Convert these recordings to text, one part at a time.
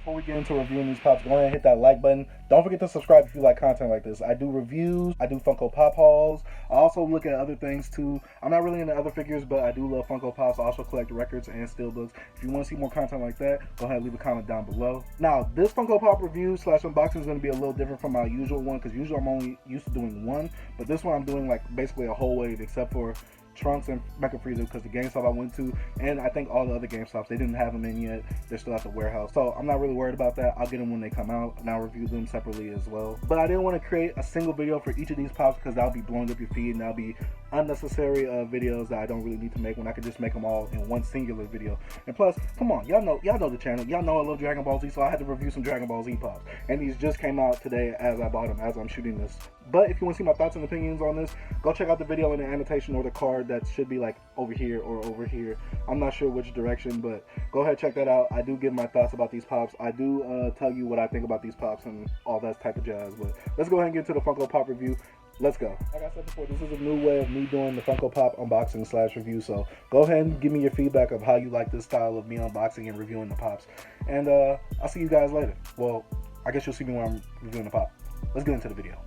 Before we get into reviewing these pops, go ahead and hit that like button. Don't forget to subscribe if you like content like this. I do reviews, I do Funko Pop hauls. I also look at other things too. I'm not really into other figures, but I do love Funko Pops. I also collect records and steelbooks. If you want to see more content like that, go ahead and leave a comment down below. Now, this Funko Pop review / unboxing is going to be a little different from my usual one, because usually I'm only used to doing one, but this one I'm doing like basically a whole wave except for Trunks and Mecha Frieza, because the GameStop I went to, and I think all the other GameStops, they didn't have them in yet. They're still at the warehouse, so I'm not really worried about that. I'll get them when they come out, and I'll review them separately as well. But I didn't want to create a single video for each of these pops, because that'll be blowing up your feed, and that'll be unnecessary videos that I don't really need to make, when I could just make them all in one singular video. And plus, come on, y'all know the channel, y'all know I love Dragon Ball Z, so I had to review some Dragon Ball Z pops, and these just came out today as I bought them, as I'm shooting this. But if you want to see my thoughts and opinions on this, go check out the video in the annotation or the card that should be like over here or over here. I'm not sure which direction, but go ahead, check that out. I do give my thoughts about these pops. I do tell you what I think about these pops and all that type of jazz. But let's go ahead and get to the Funko Pop review. Let's go. Like I said before, this is a new way of me doing the Funko Pop unboxing / review. So go ahead and give me your feedback of how you like this style of me unboxing and reviewing the pops. And I'll see you guys later. Well, I guess you'll see me when I'm reviewing the pop. Let's get into the video.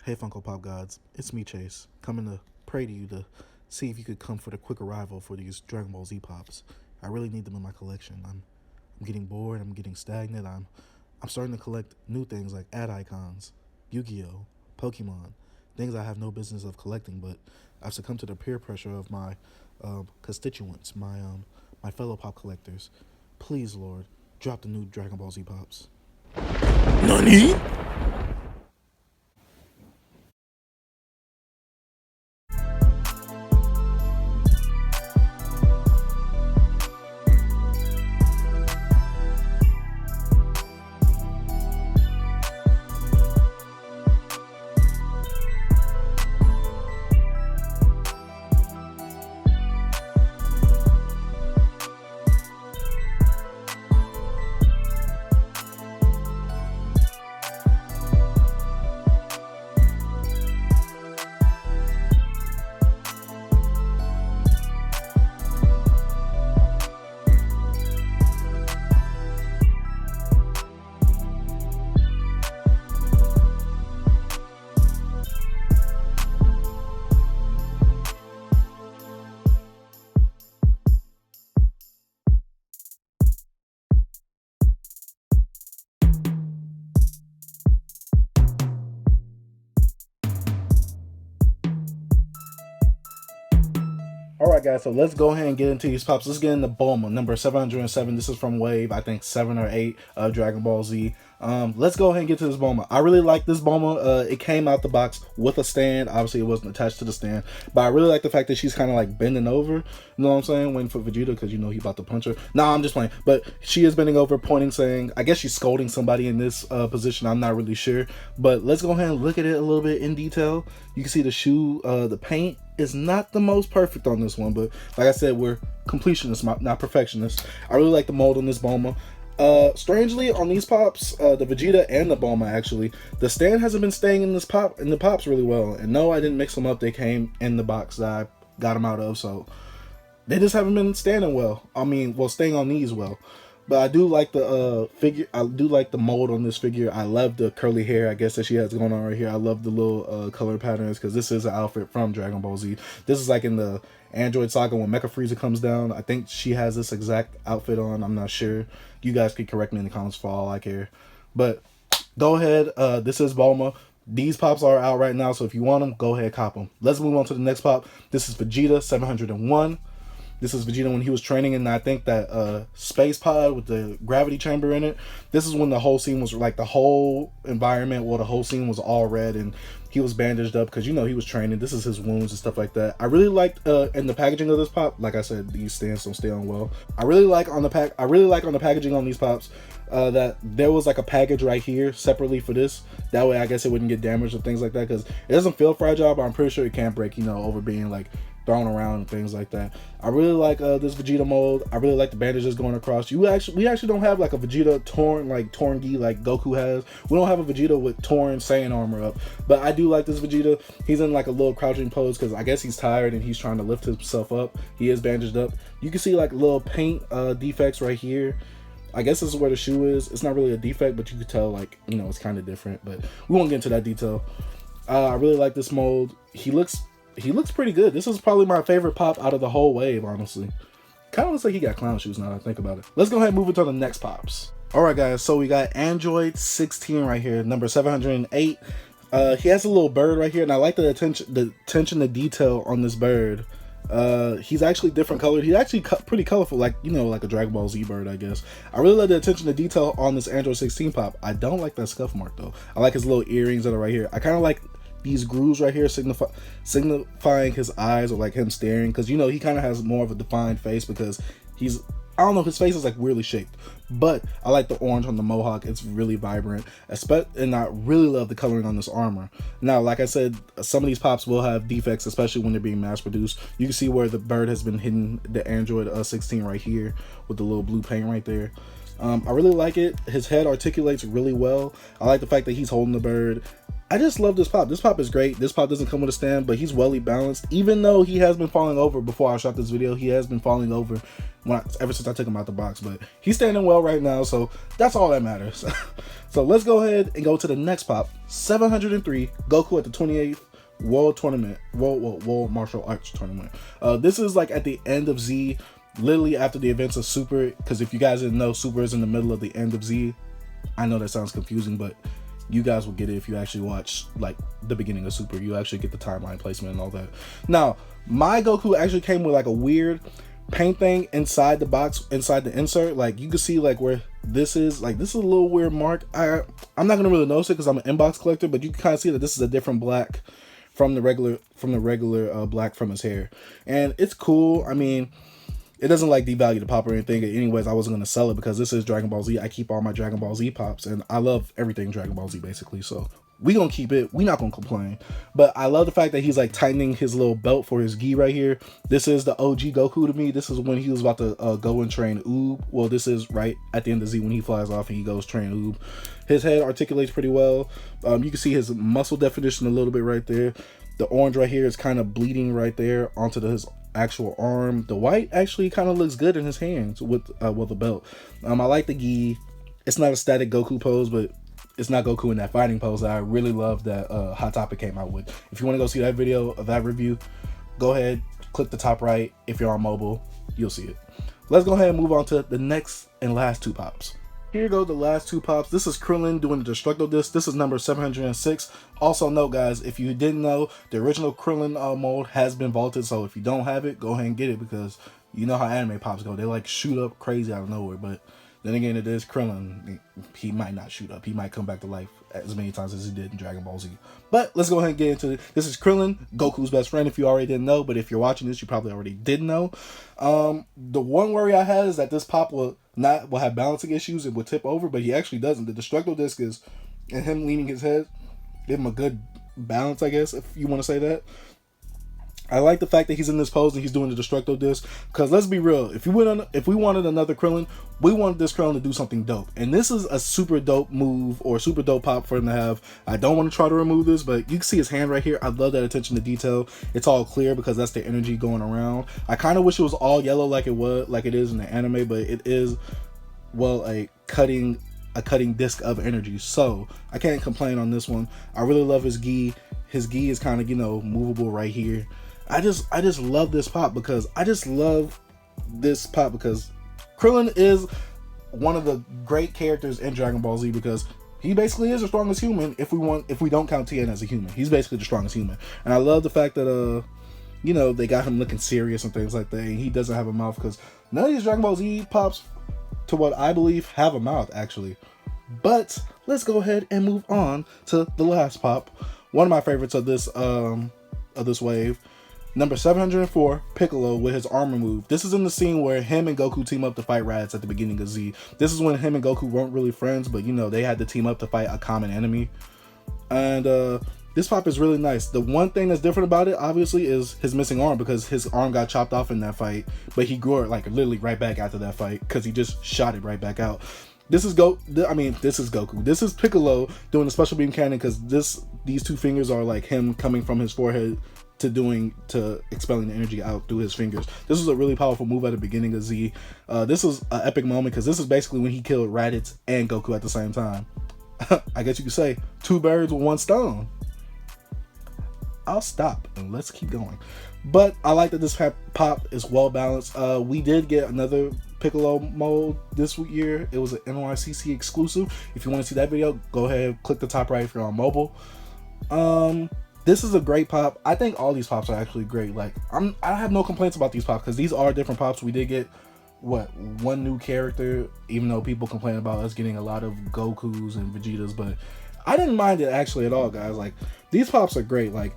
Hey Funko Pop gods, it's me Chase, coming to pray to you to see if you could come for the quick arrival for these Dragon Ball Z pops. I really need them in my collection. I'm getting bored, I'm getting stagnant, I'm starting to collect new things like ad icons, Yu-Gi-Oh, Pokemon, things I have no business of collecting, but I've succumbed to the peer pressure of my constituents, my fellow pop collectors. Please, Lord, drop the new Dragon Ball Z pops. NANI?! Alright guys, so let's go ahead and get into these pops. Let's get into Bulma, number 707. This is from Wave, I think 7 or 8 of Dragon Ball Z. Let's go ahead and get to this Bulma. I really like this Bulma. It came out the box with a stand. Obviously, it wasn't attached to the stand. But I really like the fact that she's kind of like bending over. You know what I'm saying? Waiting for Vegeta, because you know he about to punch her. Nah, I'm just playing. But she is bending over, pointing, saying, I guess she's scolding somebody in this position. I'm not really sure. But let's go ahead and look at it a little bit in detail. You can see the shoe, the paint is not the most perfect on this one, but like I said, we're completionists, not perfectionists. I really like the mold on this Bulma. Strangely, on these pops, the Vegeta and the Bulma, actually, the stand hasn't been staying in the pops really well. And no, I didn't mix them up. They came in the box that I got them out of, so they just haven't been standing well. I mean, well, staying on these well. But I do like the figure. I do like the mold on this figure. I love the curly hair, I guess, that she has going on right here. I love the little color patterns, because this is an outfit from Dragon Ball Z. This is like in the Android Saga when Mecha Frieza comes down. I think she has this exact outfit on. I'm not sure. You guys could correct me in the comments for all I care. But go ahead. This is Bulma. These pops are out right now, so if you want them, go ahead, cop them. Let's move on to the next pop. This is Vegeta 701. This is Vegeta when he was training in, I think, that space pod with the gravity chamber in it. This is when the whole scene was, like, the whole environment, well, the whole scene was all red, and he was bandaged up because, you know, he was training. This is his wounds and stuff like that. I really liked, in the packaging of this pop, like I said, these stands don't stay on well. I really like on the packaging on these pops, that there was, like, a package right here separately for this. That way, I guess it wouldn't get damaged or things like that, because it doesn't feel fragile, but I'm pretty sure it can't break, you know, over being, like, thrown around and things like that. I really like this Vegeta mold. I really like the bandages going across. We actually don't have like a Vegeta torn gi like Goku has. We don't have a Vegeta with torn Saiyan armor up. But I do like this Vegeta. He's in like a little crouching pose because I guess he's tired and he's trying to lift himself up. He is bandaged up. You can see like little paint defects right here. I guess this is where the shoe is. It's not really a defect, but you could tell, like, you know, it's kind of different. But we won't get into that detail. I really like this mold. He looks pretty good. This is probably my favorite pop out of the whole wave, honestly. Kind of looks like he got clown shoes now that I think about it. Let's go ahead and move into the next pops. All right, guys. So we got Android 16 right here, number 708. He has a little bird right here, and I like the attention to detail on this bird. He's actually different colored. He's actually pretty colorful, like, you know, like a Dragon Ball Z bird, I guess. I really like the attention to detail on this Android 16 pop. I don't like that scuff mark though. I like his little earrings that are right here. I kind of like these grooves right here signifying his eyes, or like him staring, because, you know, he kind of has more of a defined face because he's, I don't know, his face is like weirdly shaped. But I like the orange on the mohawk. It's really vibrant, and I really love the coloring on this armor. Now, like I said, some of these pops will have defects, especially when they're being mass produced. You can see where the bird has been hitting the Android 16 right here with the little blue paint right there. I really like it. His head articulates really well. I like the fact that he's holding the bird. I just love this pop. This pop is great. This pop doesn't come with a stand, but he's well balanced. Even though he has been falling over before I shot this video, he has been falling over ever since I took him out the box. But he's standing well right now, so that's all that matters. So let's go ahead and go to the next pop. 703, Goku at the 28th World Martial Arts Tournament. This is like at the end of Z, literally after the events of Super. Because if you guys didn't know, Super is in the middle of the end of Z. I know that sounds confusing, but you guys will get it if you actually watch like the beginning of Super. You actually get the timeline placement and all that. Now, my Goku actually came with like a weird paint thing inside the box, inside the insert. Like you can see like where this is. Like this is a little weird mark. I'm not gonna really notice it because I'm an inbox collector, but you can kind of see that this is a different black from the regular black from his hair, and it's cool. I mean, it doesn't like devalue the pop or anything. Anyways, I wasn't going to sell it because this is Dragon Ball Z. I keep all my Dragon Ball Z pops, and I love everything Dragon Ball Z basically. So we going to keep it. We not going to complain. But I love the fact that he's like tightening his little belt for his gi right here. This is the OG Goku to me. This is when he was about to go and train Oob. Well, this is right at the end of Z when he flies off and he goes train Oob. His head articulates pretty well. You can see his muscle definition a little bit right there. The orange right here is kind of bleeding right there onto his actual arm. The white actually kind of looks good in his hands with the belt. I like the gi. It's not a static Goku pose, but it's not Goku in that fighting pose that I really love that Hot Topic came out with. If you want to go see that video of that review, go ahead, click the top right. If you're on mobile, you'll see it. Let's go ahead and move on to the next and last two pops. Here go the last two pops. This is Krillin doing the Destructo Disc. This is number 706. Also note, guys, if you didn't know, the original Krillin mold has been vaulted. So if you don't have it, go ahead and get it, because you know how anime pops go. They like shoot up crazy out of nowhere. But then again, it is Krillin. He might not shoot up. He might come back to life as many times as he did in Dragon Ball Z. But let's go ahead and get into it. This is Krillin, Goku's best friend, if you already didn't know. But if you're watching this, you probably already did know. The one worry I had is that this pop will have balancing issues. It will tip over, but he actually doesn't. The Destructo Disc is, and him leaning his head, give him a good balance, I guess, if you want to say that. I like the fact that he's in this pose and he's doing the Destructo Disc, because let's be real, if we wanted another Krillin, we wanted this Krillin to do something dope, and this is a super dope move or super dope pop for him to have. I don't want to try to remove this, but you can see his hand right here. I love that attention to detail. It's all clear because that's the energy going around. I kind of wish it was all yellow like it is in the anime, but it is, well, a cutting disc of energy, so I can't complain on this one. I really love his gi. His gi is kind of, you know, movable right here. I just love this pop because Krillin is one of the great characters in Dragon Ball Z, because he basically is the strongest human if we don't count Tien as a human. He's basically the strongest human. And I love the fact that you know, they got him looking serious and things like that, and he doesn't have a mouth, because none of these Dragon Ball Z pops, to what I believe, have a mouth actually. But let's go ahead and move on to the last pop, one of my favorites of this wave. Number 704, Piccolo with his armor move. This is in the scene where him and Goku team up to fight Raditz at the beginning of Z. This is when him and Goku weren't really friends, but you know, they had to team up to fight a common enemy. And this pop is really nice. The one thing that's different about it, obviously, is his missing arm, because his arm got chopped off in that fight, but he grew it like literally right back after that fight because he just shot it right back out. This is Goku. This is Piccolo doing a special beam cannon, because these two fingers are like him coming from his forehead to expelling the energy out through his fingers. This was a really powerful move at the beginning of Z. This was an epic moment because this is basically when he killed Raditz and Goku at the same time. I guess you could say 2 birds with 1 stone. I'll stop and let's keep going. But I like that this pop is well balanced. We did get another Piccolo mode this year. It was an NYCC exclusive. If you want to see that video, go ahead, click the top right if you're on mobile. This is a great pop. I think all these pops are actually great. Like I have no complaints about these pops because these are different pops. We did get one new character, even though people complain about us getting a lot of Gokus and Vegetas, but I didn't mind it actually at all, guys. Like, these pops are great. Like,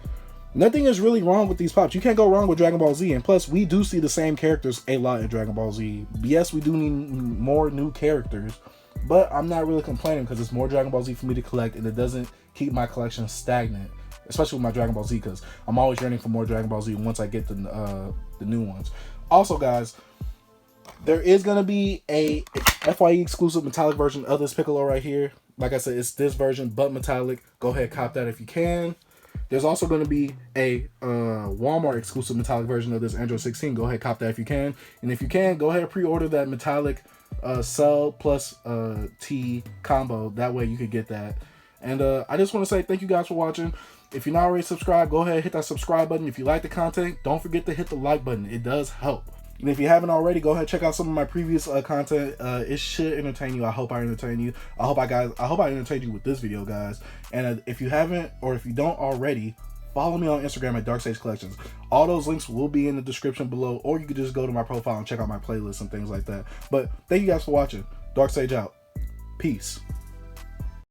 nothing is really wrong with these pops. You can't go wrong with Dragon Ball Z, and plus we do see the same characters a lot in Dragon Ball Z. Yes, we do need more new characters, but I'm not really complaining because it's more Dragon Ball Z for me to collect, and it doesn't keep my collection stagnant, especially with my Dragon Ball Z, because I'm always yearning for more Dragon Ball Z once I get the new ones. Also, guys, there is going to be a FYE exclusive metallic version of this Piccolo right here. Like I said, it's this version, but metallic. Go ahead, cop that if you can. There's also going to be a Walmart exclusive metallic version of this Android 16. Go ahead, cop that if you can. And if you can, go ahead, pre-order that metallic Cell plus T combo. That way you could get that. And I just want to say thank you guys for watching. If you're not already subscribed, go ahead, hit that subscribe button. If you like the content, don't forget to hit the like button. It does help. And if you haven't already, go ahead, check out some of my previous content. It should entertain you. I hope I entertain you. I hope I entertained you with this video, guys. And if you haven't, or if you don't already, follow me on Instagram at Dark Sage Collections. All those links will be in the description below, or you could just go to my profile and check out my playlists and things like that. But thank you guys for watching. Dark Sage out. Peace.